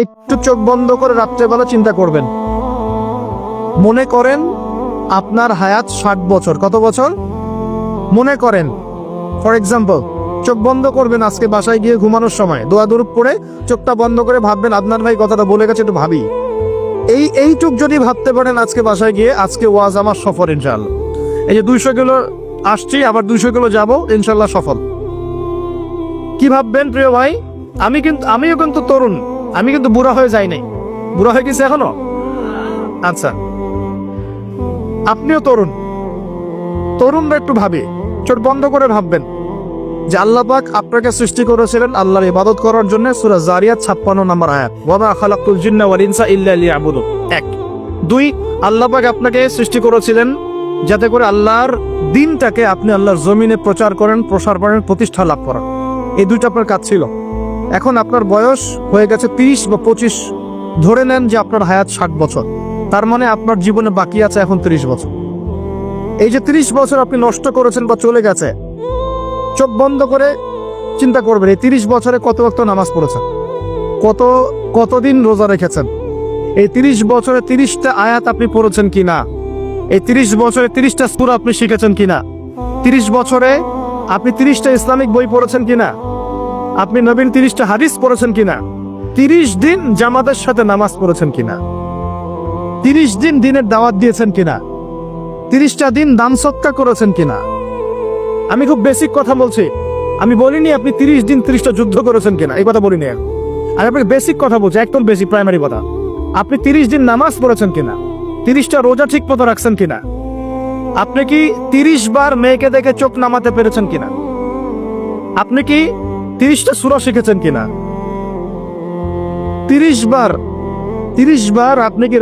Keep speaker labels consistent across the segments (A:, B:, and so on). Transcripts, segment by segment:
A: একটু চোখ বন্ধ করে রাত্রেবেলা চিন্তা করবেন। মনে করেন আপনার হায়াত 60 বছর। কত বছর? মনে করেন, ফর এক্সাম্পল, চোখ বন্ধ করবেন আজকে বাসায় গিয়ে ঘুমানোর সময়, দোয়া দুরূদ পড়ে চোখটা বন্ধ করে ভাববেন আদনান ভাই কথাটা বলে গেছে, একটু ভাবি। এইটুক যদি ভাবতে পারেন আজকে বাসায় গিয়ে, আজকে ওয়াজ আমার সফর ইনশাআল্লাহ। এই যে 200 কিলো আসছি, আবার 200 কিলো যাবো, ইনশাআল্লাহ সফল। কি ভাববেন প্রিয় ভাই? আমিও কিন্তু তরুণ, আমি কিন্তু বুড়া হয়ে যাই নাই। বুড়া হয়ে গেছে এখনো? আচ্ছা, আপনিও তরুণ। তরুণরা একটু ভাবি, চোখ বন্ধ করে ভাববেন যে আল্লাহ পাক আপনাকে সৃষ্টি করেছিলেন আল্লাহর ইবাদত করার জন্য। সূরা জারিয়াত 56 নম্বর আয়াত, ওয়া মা খালাকতুল জিন্না ওয়াল ইনসা ইল্লা লিয়াবুদুন। 1 2 আল্লাহ পাক আপনাকে সৃষ্টি করেছিলেন যাতে করে আল্লাহর দ্বীনটাকে আপনি আল্লাহর জমিনে প্রচার করেন, প্রসার করেন, প্রতিষ্ঠা লাভ করেন। এই দুইটা আপনার কাজ ছিল। এখন আপনার বয়স হয়ে গেছে 30 বা 25, ধরে নেন যে আপনার হায়াত 60 বছর। তার মানে আপনার জীবনে বাকি আছে এখন 30 বছর। এই যে 30 বছর আপনি নষ্ট করেছেন বা চলে গেছে, চোখ বন্ধ করে চিন্তা করবেন এই 30 বছরে কত ওয়াক্ত নামাজ পড়েছেন, কতদিন রোজা রেখেছেন, এই 30 বছরে 30টা আয়াত আপনি পড়েছেন কিনা, এই 30 বছরে 30টা সূরা আপনি শিখেছেন কিনা, 30 বছরে আপনি 30টা ইসলামিক বই পড়েছেন কিনা, আপনি নবীর 30টা হাদিস পড়েছেন কিনা, 30 দিন জামাতের সাথে নামাজ পড়েছেন কিনা, 30 দিন দিনের দাওয়াত দিয়েছেন কিনা, 30টা দিন দান সদকা করেছেন কিনা। আমি খুব বেসিক কথা বলছি, আমি বলিনি আপনি 30 দিন 30টা যুদ্ধ করেছেন কিনা, এই কথা বলিনি। আমি আপনাকে বেসিক কথা বলছি, একদম বেসিক প্রাইমারি কথা। আপনি 30 দিন নামাজ পড়েছেন কিনা, 30টা রোজা ঠিক মতো রাখছেন কিনা, আপনি কি 30 বার মেয়েকে দেখে চোখ নামাতে পেরেছেন কিনা, আপনি কি 30টা সূরা শিখেছেন কিনা, 30 বার আপনি কি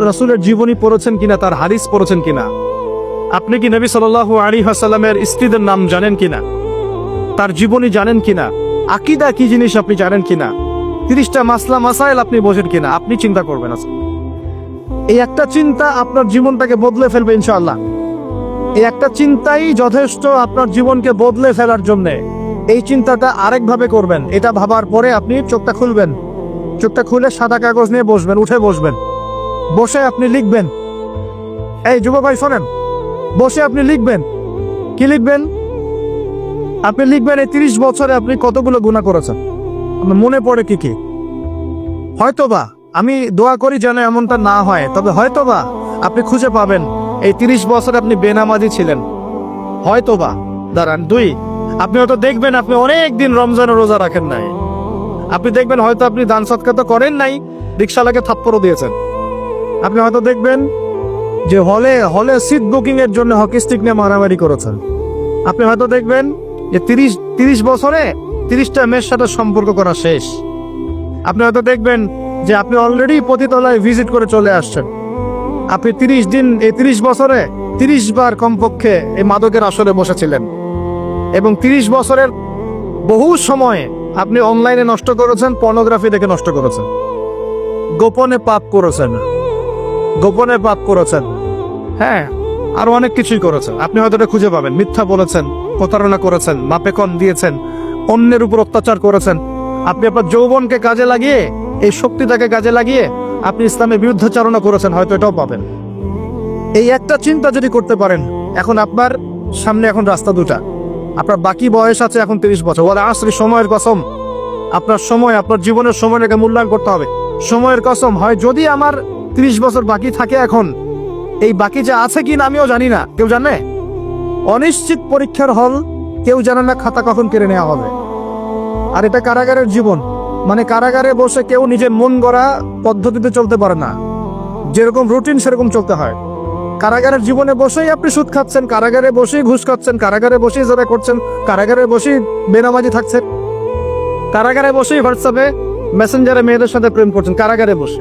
A: রাসূলের জীবনী পড়েছেন কিনা, তার হাদিস পড়েছেন কিনা, আপনি কি নবী সাল্লাল্লাহু আলাইহি ওয়াসাল্লামের স্ত্রীদের নাম জানেন কিনা, তার জীবনী জানেন কিনা, আকীদা কি জিনিস আপনি জানেন কিনা, 30টা মাসলা মাসাইল আপনি বোঝেন কিনা। আপনি চিন্তা করবেন আজকে। এই একটা চিন্তা আপনার জীবনটাকে বদলে ফেলবে ইনশাআল্লাহ। এই একটা চিন্তাই যথেষ্ট আপনার জীবনকে বদলে ফেলার জন্য। এই চিন্তাটা আরেকভাবে করবেন। এটা ভাবার পরে আপনি চোখটা খুলবেন, চোখটা খুলে সাদা কাগজ নিয়ে বসবেন, উঠে বসবেন, বসে আপনি লিখবেন। এই যুব ভাই শোনেন, বসে আপনি লিখবেন। কি লিখবেন? আপনি লিখবেন এই 30 বছরে আপনি কতগুলো গুনাহ করেছেন, আপনার মনে পড়ে কি কি। হয়তোবা, আমি দোয়া করি যেন এমনটা না হয়, তবে হয়তোবা আপনি খুঁজে পাবেন এই 30 বছরে আপনি বেনামাজি ছিলেন। হয়তোবা। দাঁড়ান, 2 আপনি হয়তো দেখবেন আপনি অনেক দিন রমজানের রোজা রাখেন নাই। আপনি দেখবেন হয়তো আপনি দান সদকা তো করেন নাই, রিকশালাকে থাপ্পড়ও দিয়েছেন। আপনি হয়তো দেখবেন যে হলে সিট বুকিং এর জন্য হকি স্টিক নিয়ে মারামারি করেছেন। আপনি হয়তো দেখবেন যে 30 বছরে 30টা মেয়ের সাথে সম্পর্ক করা শেষ। আপনি হয়তো দেখবেন যে আপনি অলরেডি পতিতলায় ভিজিট করে চলে আসছেন। আপনি 30 দিন, এই 30 বছরে 30 বার কমপক্ষে এই মাদকের আসরে বসেছিলেন, এবং 30 বছরের বহু সময় আপনি অনলাইনে নষ্ট করেছেন, পর্নোগ্রাফি দেখে নষ্ট করেছেন, গোপনে পাপ করেছেন, হ্যাঁ, আরো অনেক কিছুই করেছেন। আপনি হয়তো এটা খুঁজে পাবেন। মিথ্যা বলেছেন, প্রতারণা করেছেন, মাপে কম দিয়েছেন, অন্যের উপর অত্যাচার করেছেন। আপনি আপনার যৌবনকে কাজে লাগিয়ে, এই শক্তিটাকে কাজে লাগিয়ে আপনি ইসলামের বিরুদ্ধাচারণা করেছেন, হয়তো এটাও পাবেন। এই একটা চিন্তা যদি করতে পারেন, এখন আপনার সামনে এখন রাস্তা দুটা। আপনার বাকি বয়স আছে এখন 30 বছর। ওয়াল আসরি, সময়ের কসম। আপনার সময়, আপনার জীবনের সময়টাকে মূল্যায়ন করতে হবে। সময়ের কসম, হয় যদি আমার 30 বছর বাকি থাকে, এখন এই বাকি যে আছে কিনা আমিও জানি না, কেউ জানে? অনিশ্চিত পরীক্ষার হল, কেউ জানে না খাতা কখন কেড়ে নেওয়া হবে। আর এটা কারাগারের জীবন, মানে কারাগারে বসে কেউ নিজের মন গড়া পদ্ধতিতে চলতে পারে না, যেরকম রুটিন সেরকম চলতে হয়। কারাগারের জীবনে বসেই আপনি সুদ খাচ্ছেন, কারাগারে বসেই ঘুষ খাচ্ছেন, কারাগারে বসেই জেরা করছেন, কারাগারে বসেই বেনামাজি থাকছেন, কারাগারে বসেই হোয়াটসঅ্যাপে মেসেঞ্জারে মেয়েদের সাথে প্রেম করছেন, কারাগারে বসে।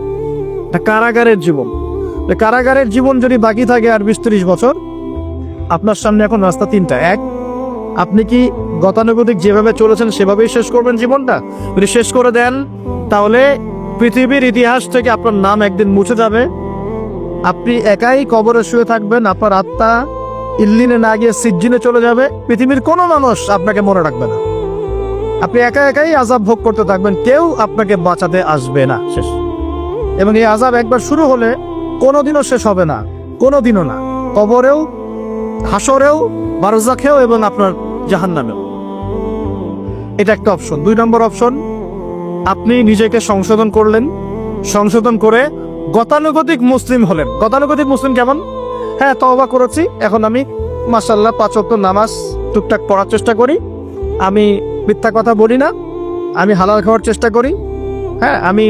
A: কারাগারের জীবন। কারাগারের জীবন যদি বাকি থাকে আর 20-30 বছর, আপনার সামনে এখন রাস্তা 3টা। 1, আপনি কি গতানুগতিক যেভাবে চলেছেন সেভাবেই শেষ করবেন জীবনটা? যদি শেষ করে দেন, তাহলে পৃথিবীর ইতিহাস থেকে আপনার নাম একদিন মুছে যাবে। আপনি একাই কবরে শুয়ে থাকবেন, আপনার আত্মা ইল্লিনে না গিয়ে সিজ্জিনে চলে যাবে। পৃথিবীর কোনো মানুষ আপনাকে মনে রাখবে না। আপনি একা একাই আযাব ভোগ করতে থাকবেন, কেউ আপনাকে বাঁচাতে আসবে না। শেষ। এবং এই আযাব একবার শুরু হলে কোনোদিনও শেষ হবে না, কোনোদিনও না। কবরেও, হাসরেও, বারজাখেও এবং আপনার জাহান্নামেও। এটা একটা অপশন। 2 নম্বর অপশন, আপনি নিজেকে সংশোধন করলেন, সংশোধন করে গতানুগতিক মুসলিম হলেন। গতানুগতিক মুসলিম কেমন? হ্যাঁ, তওবা করেছি, এখন আমি মাশাআল্লাহ 5 ওয়াক্ত নামাজ টুকটাক পড়ার চেষ্টা করি, আমি মিথ্যা কথা বলি না, আমি হালাল খাওয়ার চেষ্টা করি, হ্যাঁ, আমি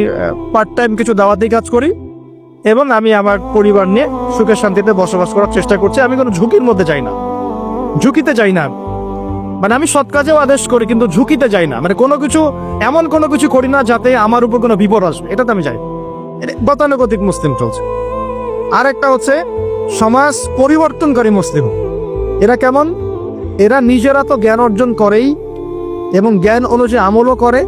A: পার্ট টাইম কিছু দাওয়াতি কাজ করি, এবং আমি আমার পরিবার নিয়ে সুখে শান্তিতে বসবাস করার চেষ্টা করছি। আমি কোনো ঝুঁকির মধ্যে যাই না, ঝুঁকিতে যাই না। মানে আমি সৎ কাজেও আদেশ করি, কিন্তু ঝুঁকিতে যাই না। মানে কোনো কিছু, এমন কোনো কিছু করি না যাতে আমার উপর কোনো বিপদ আসবে, এটাতে আমি যাই। এটা গতানুগতিক মুসলিম চলছে। আর একটা হচ্ছে সমাজ পরিবর্তনকারী মুসলিম। এরা কেমন? এরা নিজেরা তো জ্ঞান অর্জন করেই এবং জ্ঞান অনুযায়ী আমলও করে,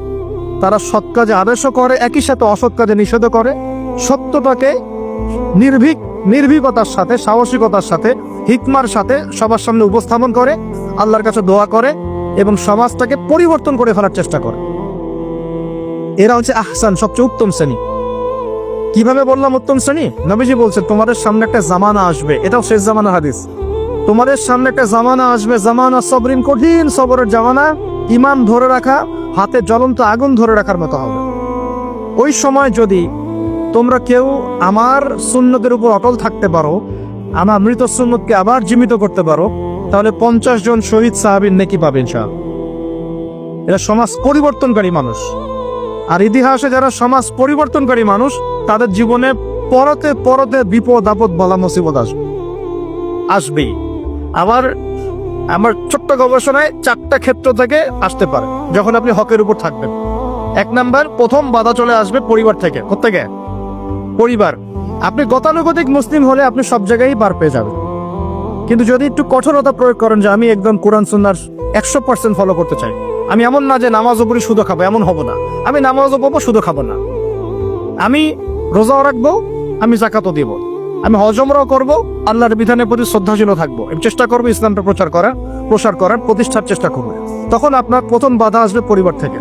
A: তারা সৎ কাজে আদেশও করে, একই সাথে অসৎ কাজে নিষেধও করে। সত্যটাকে নির্ভীকতার সাথে, সাহসিকতার সাথে, হিকমার সাথে সবার সামনে উপস্থাপন করে, আল্লাহর কাছে দোয়া করে এবং সমাজটাকে পরিবর্তন করে ফেলার চেষ্টা করে। এরা হচ্ছে আহসান, সবচেয়ে উত্তম শ্রেণী। কিভাবে বললাম উত্তম শ্রেণী? নবীজি বলছে তোমাদের সামনে একটা জামানা আসবে, এটাও শেষ জামানা হাদিস। তোমাদের সামনে একটা জামানা আসবে, জামানা সবরিন, কঠিন সবরের জামানা। ঈমান ধরে রাখা হাতে জ্বলন্ত আগুন ধরে রাখার মতো হবে। ওই সময় যদি তোমরা কেউ আমার সুন্নতের উপর অটল থাকতে পারো, আমার মৃত সুন্নতকে আবার জীবিত করতে পারো, তাহলে 50 জন শহীদ সাহাবীর নেকি পাবে ইনশাআল্লাহ। এরা সমাজ পরিবর্তনকারী মানুষ। আর ইতিহাসে যারা সমাজ পরিবর্তনকারী মানুষ, তাদের জীবনে পরতে পরতে বিপদ আপদ বলা মুসিবত আসবেই। আবার আমার ছোট্ট গবেষণায় 4টা ক্ষেত্র থেকে আসতে পারে যখন আপনি হকের উপর থাকবেন। 1 নাম্বার, প্রথম বাধা চলে আসবে পরিবার থেকে। কোত্থেকে? পরিবার। আপনি গতানুগতিক মুসলিম হলে আপনি সব জায়গায় পার পেয়ে যাবেন, কিন্তু যদি একটু কঠোরতা প্রয়োগ করেন যে আমি একদম কোরআন সুন্নাহর 100% ফলো করতে চাই, আমি এমন না যে নামাজও পড়ি শুধু খাবো, এমন হব না। আমি নামাজও পড়বো, শুধু খাবো না, আমি রোজাও রাখবো, আমি যাকাতও দিব, আমি হজ উমরাও করবো, আল্লাহর বিধানের প্রতি শ্রদ্ধাশীল থাকবো, আমি চেষ্টা করবো ইসলামটা প্রসার করার, প্রতিষ্ঠার চেষ্টা করবো। তখন আপনার প্রথম বাধা আসবে পরিবার থেকে।